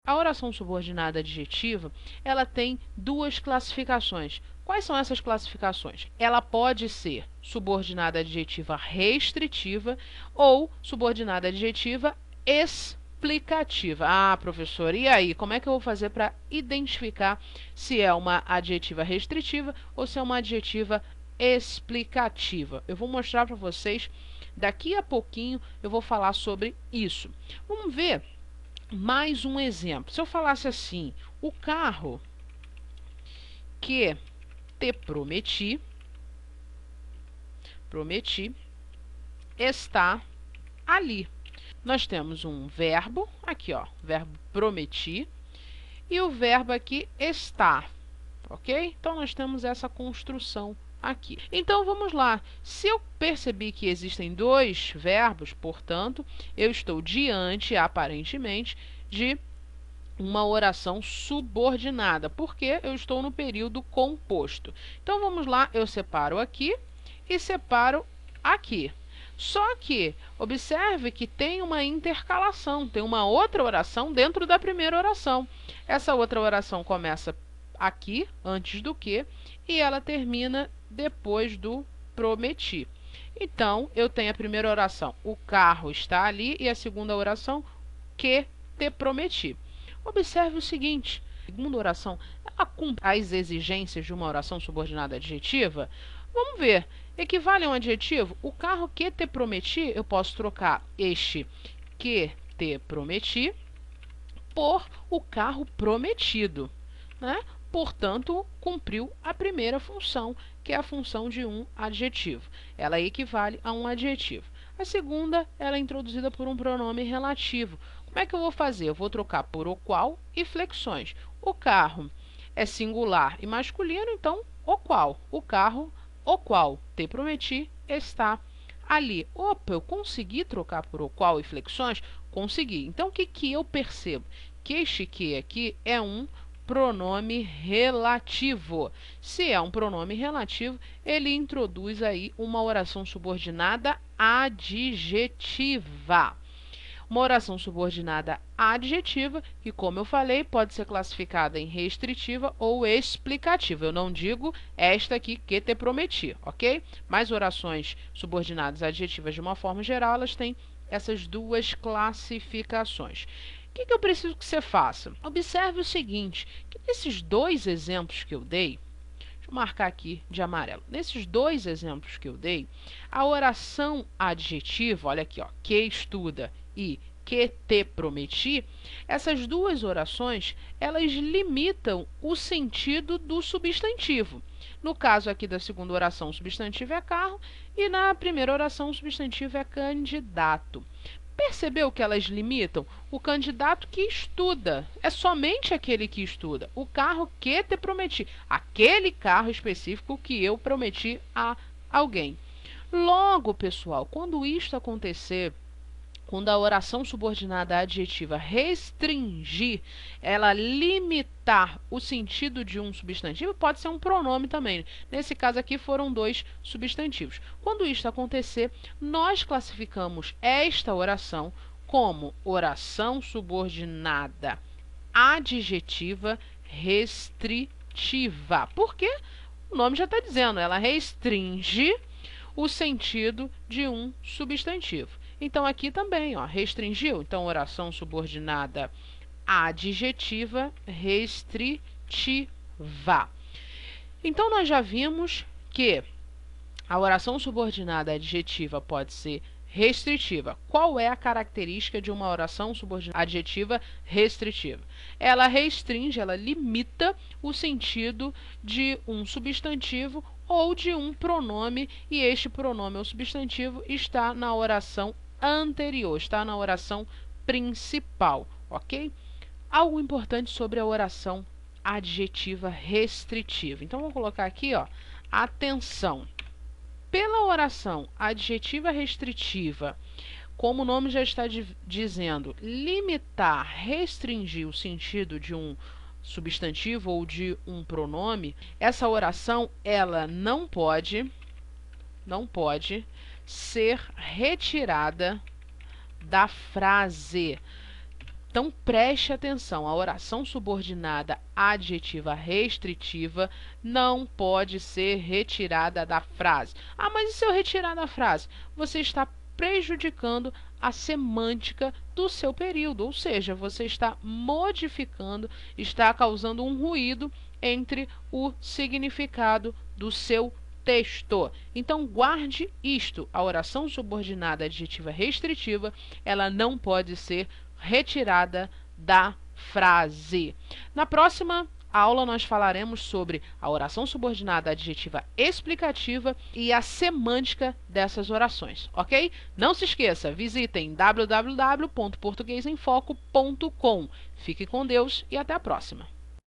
a oração subordinada adjetiva, ela tem duas classificações. Quais são essas classificações? Ela pode ser subordinada adjetiva restritiva ou subordinada adjetiva explicativa. Ah, professor, e aí? Como é que eu vou fazer para identificar se é uma adjetiva restritiva ou se é uma adjetiva explicativa? Eu vou mostrar para vocês, daqui a pouquinho eu vou falar sobre isso. Vamos ver mais um exemplo. Se eu falasse assim, o carro que te prometi está ali. Nós temos um verbo, aqui ó, verbo prometi, e o verbo aqui está, ok? Então, nós temos essa construção aqui. Então, vamos lá. Se eu percebi que existem dois verbos, portanto, eu estou diante, aparentemente, de uma oração subordinada, porque eu estou no período composto. Então, vamos lá, eu separo aqui e separo aqui. Só que, observe que tem uma intercalação, tem uma outra oração dentro da primeira oração. Essa outra oração começa aqui, antes do que, e ela termina depois do prometi. Então, eu tenho a primeira oração, o carro está ali, e a segunda oração, que te prometi. Observe o seguinte, a segunda oração, ela cumpre as exigências de uma oração subordinada adjetiva? Vamos ver. Equivale a um adjetivo? O carro que te prometi, eu posso trocar este que te prometi por o carro prometido, né? Portanto, cumpriu a primeira função, que é a função de um adjetivo. Ela equivale a um adjetivo. A segunda, ela é introduzida por um pronome relativo. Como é que eu vou fazer? Eu vou trocar por o qual e flexões. O carro é singular e masculino, então, o qual. O carro, o qual te prometi, está ali. Opa, eu consegui trocar por o qual e flexões? Consegui. Então, o que eu percebo? Que este que aqui é um pronome relativo. Se é um pronome relativo, ele introduz aí uma oração subordinada adjetiva. Uma oração subordinada adjetiva, que, como eu falei, pode ser classificada em restritiva ou explicativa. Eu não digo esta aqui que te prometi, ok? Mas orações subordinadas adjetivas, de uma forma geral, elas têm essas duas classificações. O que eu preciso que você faça? Observe o seguinte, que nesses dois exemplos que eu dei, deixa eu marcar aqui de amarelo, nesses dois exemplos que eu dei, a oração adjetiva, olha aqui, ó, que estuda e que te prometi, essas duas orações, elas limitam o sentido do substantivo. No caso aqui da segunda oração, o substantivo é carro, e na primeira oração, o substantivo é candidato. Percebeu que elas limitam? O candidato que estuda, é somente aquele que estuda. O carro que te prometi, aquele carro específico que eu prometi a alguém. Logo, pessoal, quando isto acontecer, quando a oração subordinada adjetiva restringir, ela limitar o sentido de um substantivo, pode ser um pronome também. Nesse caso aqui foram dois substantivos. Quando isto acontecer, nós classificamos esta oração como oração subordinada adjetiva restritiva. Por quê? O nome já está dizendo, ela restringe o sentido de um substantivo. Então, aqui também, ó, restringiu. Então, oração subordinada adjetiva restritiva. Então, nós já vimos que a oração subordinada adjetiva pode ser restritiva. Qual é a característica de uma oração subordinada adjetiva restritiva? Ela restringe, ela limita o sentido de um substantivo ou de um pronome, e este pronome ou substantivo está na oração anterior, está na oração principal, ok? Algo importante sobre a oração adjetiva restritiva. Então, vou colocar aqui, ó, atenção. Pela oração adjetiva restritiva, como o nome já está dizendo, limitar, restringir o sentido de um substantivo ou de um pronome, essa oração ela não pode ser retirada da frase. Então, preste atenção, a oração subordinada adjetiva restritiva não pode ser retirada da frase. Ah, mas e se eu retirar da frase? Você está prejudicando a semântica do seu período, ou seja, você está modificando, está causando um ruído entre o significado do seu texto. Então, guarde isto, a oração subordinada adjetiva restritiva, ela não pode ser retirada da frase. Na próxima aula, nós falaremos sobre a oração subordinada adjetiva explicativa e a semântica dessas orações, ok? Não se esqueça, visitem www.portuguesemfoco.com. Fique com Deus e até a próxima.